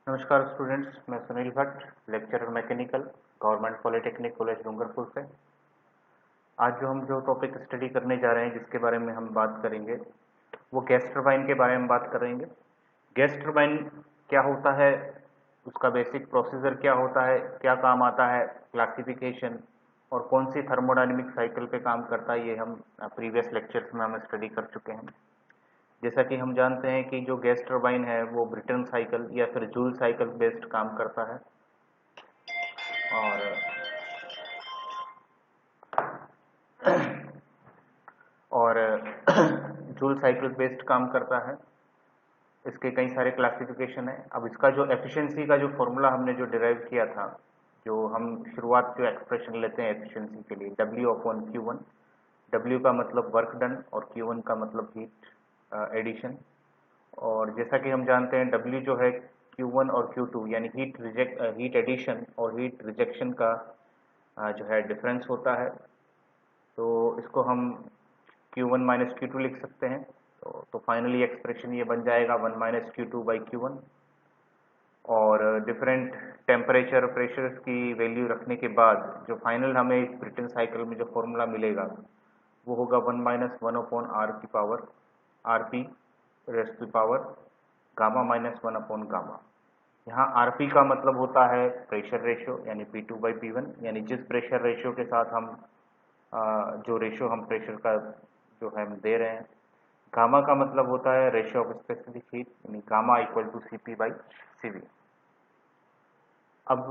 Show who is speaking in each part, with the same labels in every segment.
Speaker 1: नमस्कार स्टूडेंट्स, मैं Sunil Bhatt, lecturer mechanical, government polytechnic college Dungarpur से। आज जो टॉपिक स्टडी करने जा रहे हैं, जिसके बारे में हम बात करेंगे, वो गैस टरबाइन के बारे में बात करेंगे। गैस टरबाइन क्या होता है, उसका बेसिक प्रोसीजर क्या होता है, क्या काम आता है, क्लासिफिकेशन और कौन सी थर्मोडायनेमिक साइकिल पे काम करता है, ये हम प्रीवियस लेक्चर्स में हम स्टडी कर चुके हैं। जैसा कि हम जानते हैं कि जो गैस टरबाइन है वो ब्रिटन साइकिल या फिर जूल साइकिल बेस्ड काम करता है और और जूल साइकिल बेस्ड काम करता है। इसके कई सारे क्लासिफिकेशन है। अब इसका जो एफिशिएंसी का जो फॉर्मूला हमने जो डिराइव किया था, जो हम शुरुआत जो एक्सप्रेशन लेते हैं एफिशिएंसी के लिए, W/Q1। W का मतलब वर्क डन और Q1 का मतलब हीट एडिशन। और जैसा कि हम जानते हैं W जो है Q1 और Q2 यानी हीट एडिशन और हीट रिजेक्शन का जो है डिफरेंस होता है। तो इसको हम Q1 माइनस Q2 लिख सकते हैं। तो फाइनली एक्सप्रेशन ये बन जाएगा 1 माइनस Q2/Q1। और डिफरेंट टेम्परेचर प्रेशर्स की वैल्यू रखने के बाद जो फाइनल हमें इस ब्रिटन साइकिल में जो फॉर्मूला मिलेगा वो होगा 1 माइनस 1/R की पावर RP रेस्ट की पावर गामा माइनस 1/गामा। यहाँ RP का मतलब होता है प्रेशर रेशियो यानी P2/P1, यानी जिस प्रेशर रेशियो के साथ हम जो रेशियो हम प्रेशर का जो है हम दे रहे हैं। गामा का मतलब होता है रेशियो ऑफ स्पेसिफिक हीट यानी गामा इक्वल टू CP/CV। अब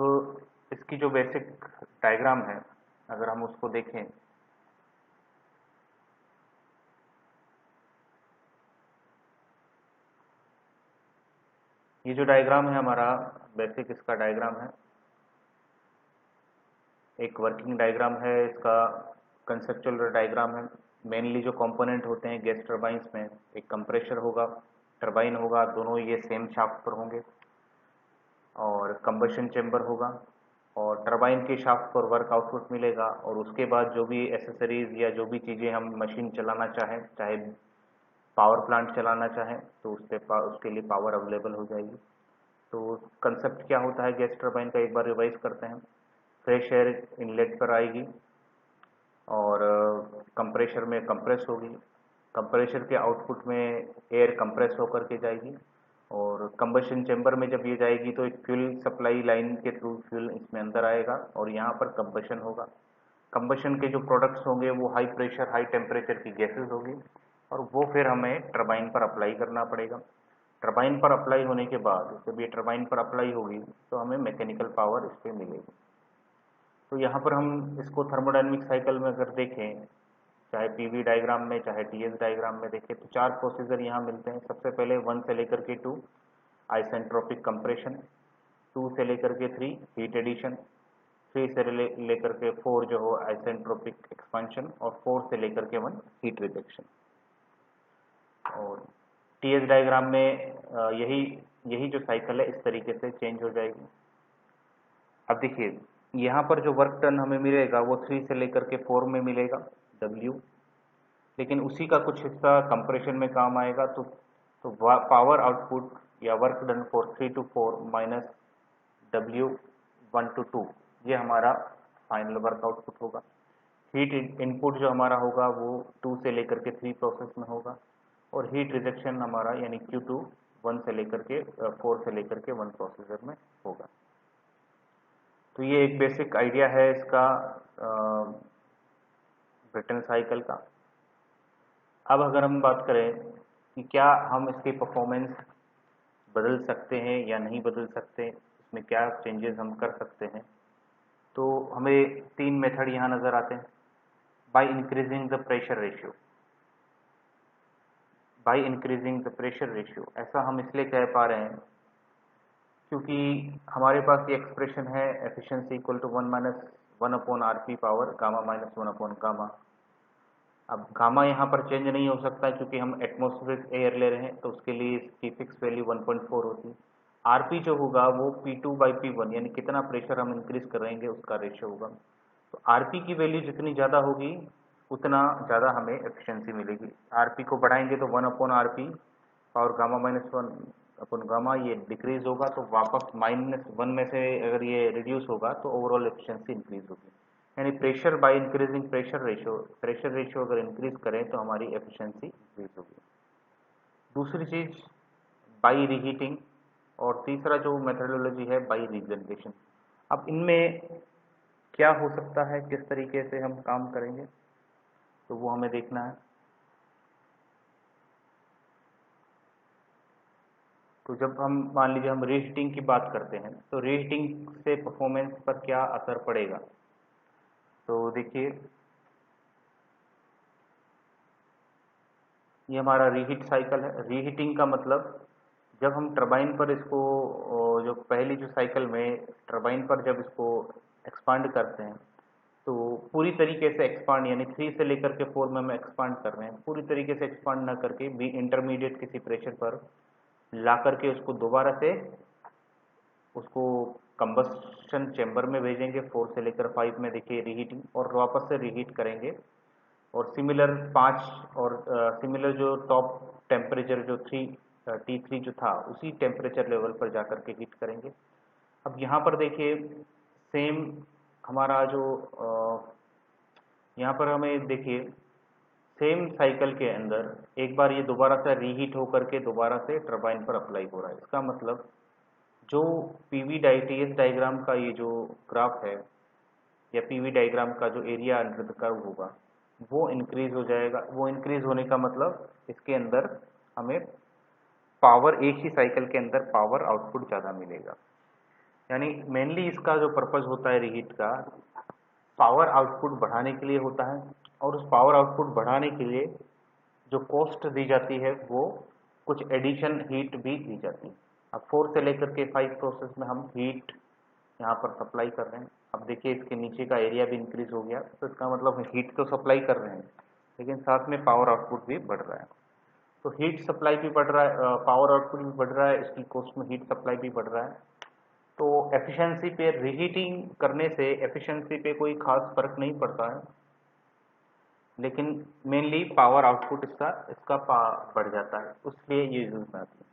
Speaker 1: इसकी जो बेसिक डायग्राम है, अगर हम उसको देखें, ये जो डायग्राम है हमारा बेसिक इसका डायग्राम है, एक वर्किंग डायग्राम है इसका, कंसेप्चुअल डायग्राम है। मेनली जो कंपोनेंट होते हैं गैस टरबाइंस में, एक कंप्रेशर होगा, टरबाइन होगा, दोनों ये सेम शाफ्ट पर होंगे, और कंबशन चेंबर होगा, और टरबाइन के शाफ्ट पर वर्क आउटपुट मिलेगा। और उसके बाद जो भी एसेसरीज या जो भी चीज़ें हम मशीन चलाना चाहें, चाहे पावर प्लांट चलाना चाहें, तो उसके लिए पावर अवेलेबल हो जाएगी। तो कंसेप्ट क्या होता है गैस टरबाइन का, एक बार रिवाइज करते हैं। फ्रेश एयर इनलेट पर आएगी और कंप्रेशर में कंप्रेस होगी, कंप्रेशर के आउटपुट में एयर कंप्रेस होकर के जाएगी, और कंबशन चेंबर में जब ये जाएगी तो एक फ्यूल सप्लाई लाइन के थ्रू फ्यूल इसमें अंदर आएगा और यहाँ पर कंबशन होगा। कंबशन के जो प्रोडक्ट्स होंगे वो हाई प्रेशर हाई टेम्परेचर की गैसेज होगी, और वो फिर हमें टरबाइन पर अप्लाई करना पड़ेगा। टरबाइन पर अप्लाई होने के बाद जब ये टरबाइन पर अप्लाई होगी तो हमें मैकेनिकल पावर इस पर मिलेगी। तो यहाँ पर हम इसको थर्मोडायनेमिक साइकिल में अगर देखें, चाहे पीवी डायग्राम में चाहे टीएस डायग्राम में देखें, तो चार प्रोसीजर यहाँ मिलते हैं। सबसे पहले 1 से लेकर के 2 आइसेंट्रोपिक कंप्रेशन, 2 से लेकर के 3 हीट एडिशन, 3 से लेकर के 4 जो हो आइसेंट्रोपिक एक्सपांशन, और 4 से लेकर के 1 हीट रिजेक्शन। और टीएस डायग्राम में यही यही जो साइकिल है इस तरीके से चेंज हो जाएगी। अब देखिए, यहाँ पर जो वर्क डन हमें मिलेगा वो 3 से लेकर के 4 में मिलेगा W, लेकिन उसी का कुछ हिस्सा कंप्रेशन में काम आएगा। तो पावर आउटपुट या work done for 3 to 4 minus W 1 to 2, ये हमारा फाइनल वर्क आउटपुट होगा। हीट इनपुट जो हमारा होगा वो 2 से लेकर के 3 प्रोसेस में होगा, और हीट रिजेक्शन हमारा यानी Q2 1 से लेकर के 4 से लेकर के 1 प्रोसेसर में होगा। तो ये एक बेसिक आइडिया है इसका ब्रिटन साइकिल का। अब अगर हम बात करें कि क्या हम इसकी परफॉर्मेंस बदल सकते हैं या नहीं बदल सकते, इसमें क्या चेंजेस हम कर सकते हैं, तो हमें 3 मेथड यहाँ नज़र आते हैं। By increasing the pressure ratio, by increasing the pressure ratio ऐसा हम इसलिए कह पा रहे हैं क्योंकि हमारे पास ये एक्सप्रेशन है efficiency equal to 1 minus 1/RP power gamma minus 1/गामा। अब गामा यहाँ पर चेंज नहीं हो सकता क्योंकि हम एटमॉस्फेरिक एयर ले रहे हैं, तो उसके लिए इसकी फिक्स वैल्यू 1.4 होती है। आरपी जो होगा वो P2/P1 यानी कितना प्रेशर हम इंक्रीज करेंगे उसका रेशियो होगा। तो आरपी की वैल्यू जितनी ज़्यादा होगी उतना ज़्यादा हमें एफिशिएंसी मिलेगी। आरपी को बढ़ाएंगे तो 1/RP पावर गामा माइनस 1 अपन गामा ये डिक्रीज होगा तो वापस -1 में से अगर ये रिड्यूस होगा तो ओवरऑल एफिशिएंसी इंक्रीज होगी। यानी pressure by increasing pressure ratio अगर इंक्रीज करें तो हमारी एफिशिएंसी इंक्रीज होगी। दूसरी चीज बाई रीहीटिंग, और तीसरा जो मेथडोलॉजी है बाई रीजनरेशन। अब इनमें क्या हो सकता है, किस तरीके से हम काम करेंगे, तो वो हमें देखना है। तो जब हम मान लीजिए हम रीहीटिंग की बात करते हैं तो रीहीटिंग से परफॉर्मेंस पर क्या असर पड़ेगा। तो देखिए ये हमारा रीहीट साइकिल है। रीहीटिंग का मतलब जब हम टरबाइन पर इसको जो पहली जो साइकिल में टरबाइन पर जब इसको एक्सपांड करते हैं तो पूरी तरीके से एक्सपांड, यानी 3 से लेकर के 4 में हम एक्सपांड कर रहे हैं, पूरी तरीके से एक्सपांड ना करके भी इंटरमीडिएट किसी प्रेशर पर ला करके उसको दोबारा से उसको कंबस्शन चेंबर में भेजेंगे 4 से लेकर 5 में, देखिए रीहीटिंग, और वापस से रीहीट करेंगे और सिमिलर 5 और सिमिलर जो टॉप टेम्परेचर जो T3 जो था उसी टेम्परेचर लेवल पर जाकर के हीट करेंगे। अब यहाँ पर देखिए सेम हमारा जो यहाँ पर हमें देखिए सेम साइकिल के अंदर एक बार ये दोबारा से रीहीट होकर के दोबारा से टरबाइन पर अप्लाई हो रहा है। इसका मतलब जो पीवी टीएस डायग्राम का ये जो ग्राफ है या पीवी डायग्राम का जो एरिया अंडर द कर्व होगा वो इंक्रीज हो जाएगा। वो इंक्रीज होने का मतलब इसके अंदर हमें पावर, एक ही साइकिल के अंदर पावर आउटपुट ज़्यादा मिलेगा। यानी मेनली इसका जो पर्पस होता है रीहीट का, पावर आउटपुट बढ़ाने के लिए होता है, और उस पावर आउटपुट बढ़ाने के लिए जो कॉस्ट दी जाती है वो कुछ एडिशन हीट भी दी जाती है। अब 4 से लेकर के 5 प्रोसेस में हम हीट यहाँ पर सप्लाई कर रहे हैं। अब देखिए इसके नीचे का एरिया भी इंक्रीज हो गया, तो इसका मतलब हीट तो सप्लाई कर रहे हैं लेकिन साथ में पावर आउटपुट भी बढ़ रहा है। तो हीट सप्लाई भी बढ़ रहा है, पावर आउटपुट भी बढ़ रहा है, इसकी कॉस्ट में हीट सप्लाई भी बढ़ रहा है। तो एफिशिएंसी पे, रीहीटिंग करने से एफिशिएंसी पे कोई खास फर्क नहीं पड़ता है, लेकिन मेनली पावर आउटपुट इसका बढ़ जाता है, उसलिए ये यूज में आती है।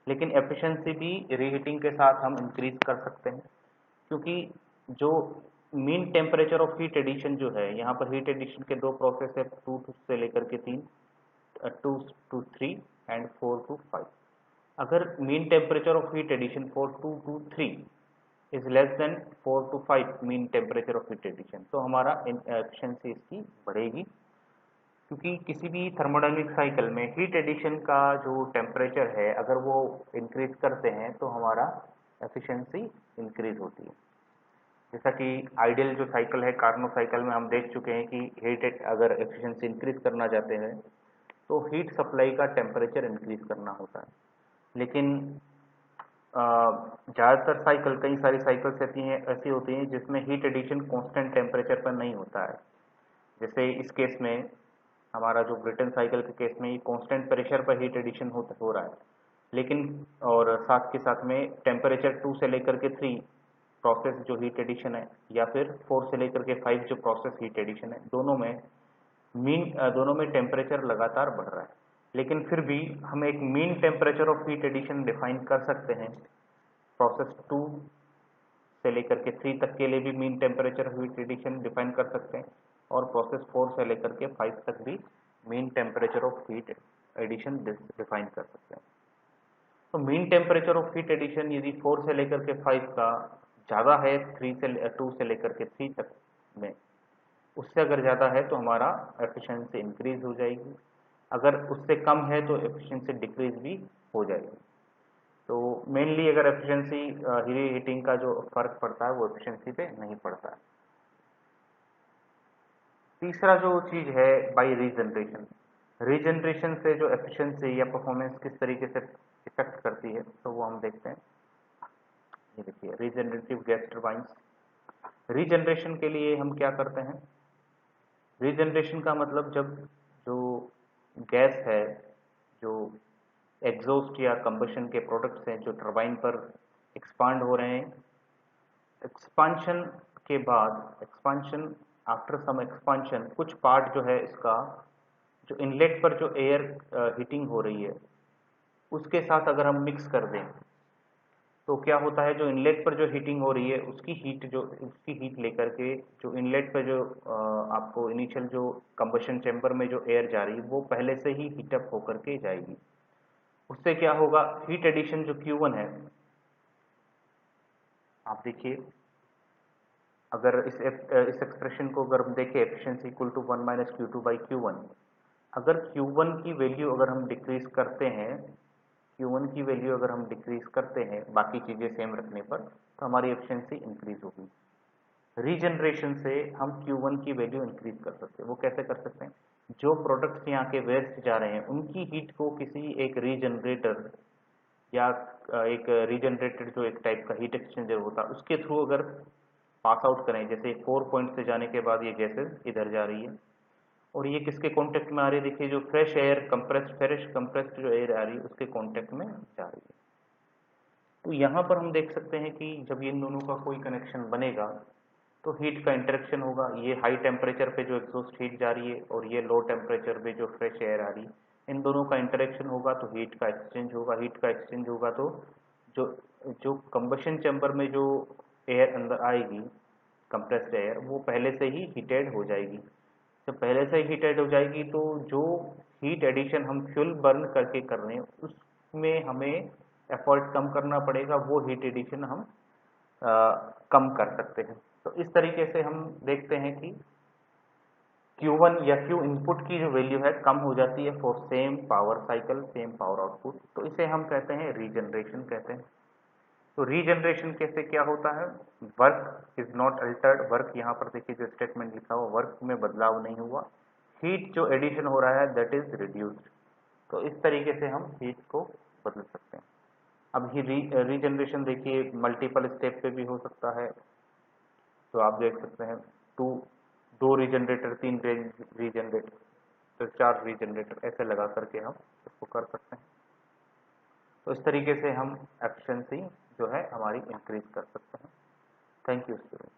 Speaker 1: लेकिन एफिशिएंसी भी रीहीटिंग के साथ हम इंक्रीज कर सकते हैं, क्योंकि जो mean temperature of heat addition जो है, यहाँ पर हीट एडिशन के 2 प्रोसेस है, 2 से लेकर के 3, 2 to 3 एंड 4 to 5। अगर mean temperature of heat addition for 2 to 3 is less than 4 to 5 mean temperature of heat addition, तो हमारा एफिशिएंसी इसकी बढ़ेगी। क्योंकि किसी भी थर्मोडायनेमिक साइकिल में हीट एडिशन का जो टेम्परेचर है अगर वो इंक्रीज करते हैं तो हमारा एफिशिएंसी इंक्रीज होती है। जैसा कि आइडियल जो साइकिल है कार्नो साइकिल में हम देख चुके हैं कि हीट अगर एफिशिएंसी इंक्रीज करना चाहते हैं तो हीट सप्लाई का टेम्परेचर इंक्रीज करना होता है। लेकिन ज़्यादातर साइकिल, कई सारी साइकिल्स ऐसी होती हैं जिसमें हीट एडिशन कांस्टेंट टेम्परेचर पर नहीं होता है। जैसे इस केस में हमारा जो ब्रिटेन साइकिल के केस में ये कांस्टेंट प्रेशर पर हीट एडिशन हो रहा है, लेकिन और साथ के साथ में टेम्परेचर 2 से लेकर के 3 प्रोसेस जो हीट एडिशन है, या फिर 4 से लेकर के 5 जो प्रोसेस हीट एडिशन है, दोनों में टेम्परेचर लगातार बढ़ रहा है। लेकिन फिर भी हम एक mean temperature of heat addition define कर सकते हैं। प्रोसेस 2 से लेकर के 3 तक के लिए भी mean temperature heat addition define कर सकते हैं, और प्रोसेस 4 से लेकर के 5 तक भी mean temperature of heat addition define कर सकते हैं। तो mean temperature of heat addition यदि 4 से लेकर के 5 का ज़्यादा है, 2 से लेकर के 3 तक में, उससे अगर ज़्यादा है तो हमारा एफिशिएंसी इंक्रीज हो जाएगी, अगर उससे कम है तो एफिशिएंसी डिक्रीज भी हो जाएगी। तो मेनली अगर एफिशिएंसी हीटिंग का जो फर्क पड़ता है वो एफिशिएंसी पे नहीं पड़ता है। तीसरा जो चीज़ है बाई रीजनरेशन। रीजनरेशन से जो एफिशिएंसी या परफॉर्मेंस किस तरीके से इफेक्ट करती है तो वो हम देखते हैं। ये देखिए रीजनरेटिव गैस टरबाइंस। रीजनरेशन के लिए हम क्या करते हैं, रीजनरेशन का मतलब जब जो गैस है, जो एग्जॉस्ट या कंबशन के प्रोडक्ट्स हैं जो टरबाइन पर एक्सपांड हो रहे हैं, एक्सपांशन के बाद आफ्टर सम एक्सपांशन कुछ पार्ट जो है इसका, जो इनलेट पर जो एयर हीटिंग हो रही है उसके साथ अगर हम मिक्स कर दें तो क्या होता है, जो इनलेट पर जो हीटिंग हो रही है उसकी हीट लेकर के जो इनलेट पर जो आपको इनिशियल जो कंबशन चैम्बर में जो एयर जा रही है वो पहले से ही हीटअप होकर के जाएगी। उससे क्या होगा, हीट एडिशन जो Q1 है, आप देखिए अगर इस एक्सप्रेशन को अगर हम देखें, efficiency equal to 1 minus Q2/Q1, अगर Q1 की वैल्यू अगर हम डिक्रीज करते हैं, Q1 की वैल्यू अगर हम डिक्रीज करते हैं बाकी चीज़ें सेम रखने पर, तो हमारी एफिशिएंसी इंक्रीज होगी। रीजनरेशन से हम Q1 की वैल्यू इंक्रीज कर सकते हैं। वो कैसे कर सकते हैं, जो प्रोडक्ट्स यहाँ के वेस्ट जा रहे हैं उनकी हीट को किसी एक रीजनरेटर या एक रीजनरेटेड जो एक टाइप का हीट एक्सचेंजर होता है उसके थ्रू अगर पास आउट करें, जैसे 4 पॉइंट से जाने के बाद ये गैसेज इधर जा रही है और ये किसके कांटेक्ट में आ रही है, देखिए जो fresh air compressed fresh compressed जो एयर आ रही है उसके कांटेक्ट में जा रही है। तो यहाँ पर हम देख सकते हैं कि जब इन दोनों का कोई कनेक्शन बनेगा तो हीट का इंटरेक्शन होगा। ये हाई टेम्परेचर पे जो एग्जॉस्ट हीट जा रही है और ये लो टेम्परेचर पे जो फ्रेश एयर आ रही है, इन दोनों का इंटरेक्शन होगा तो हीट का एक्सचेंज होगा। हीट का एक्सचेंज होगा तो जो जो कंबशन चैम्बर में जो एयर अंदर आएगी, कंप्रेस्ड एयर, वो पहले से ही हीटेड हो जाएगी। जब पहले से ही हीटेड हो जाएगी तो जो हीट एडिशन हम फ्यूल बर्न करके कर रहे हैं उसमें हमें एफर्ट कम करना पड़ेगा, वो हीट एडिशन हम कम कर सकते हैं। तो इस तरीके से हम देखते हैं कि Q1 या Q इनपुट की जो वैल्यू है कम हो जाती है for same power cycle, same power output, तो इसे हम कहते हैं रीजनरेशन कहते हैं। तो रीजनरेशन कैसे क्या होता है, work is not Altered, work यहाँ पर देखिए जो स्टेटमेंट लिखा हुआ वर्क में बदलाव नहीं हुआ, हीट जो एडिशन हो रहा है दैट इज रिड्यूस्ड। तो इस तरीके से हम हीट को बदल सकते हैं। अब ये रीजनरेशन देखिए मल्टीपल स्टेप पे भी हो सकता है। तो आप देख सकते हैं टू दो रीजनरेटर, तीन रीजनरेटर, तो चार रीजनरेटर ऐसे लगा करके हम इसको कर सकते हैं। तो इस तरीके से हम एफिशिएंसी जो है हमारी इंक्रीज कर सकते हैं। Thank you student.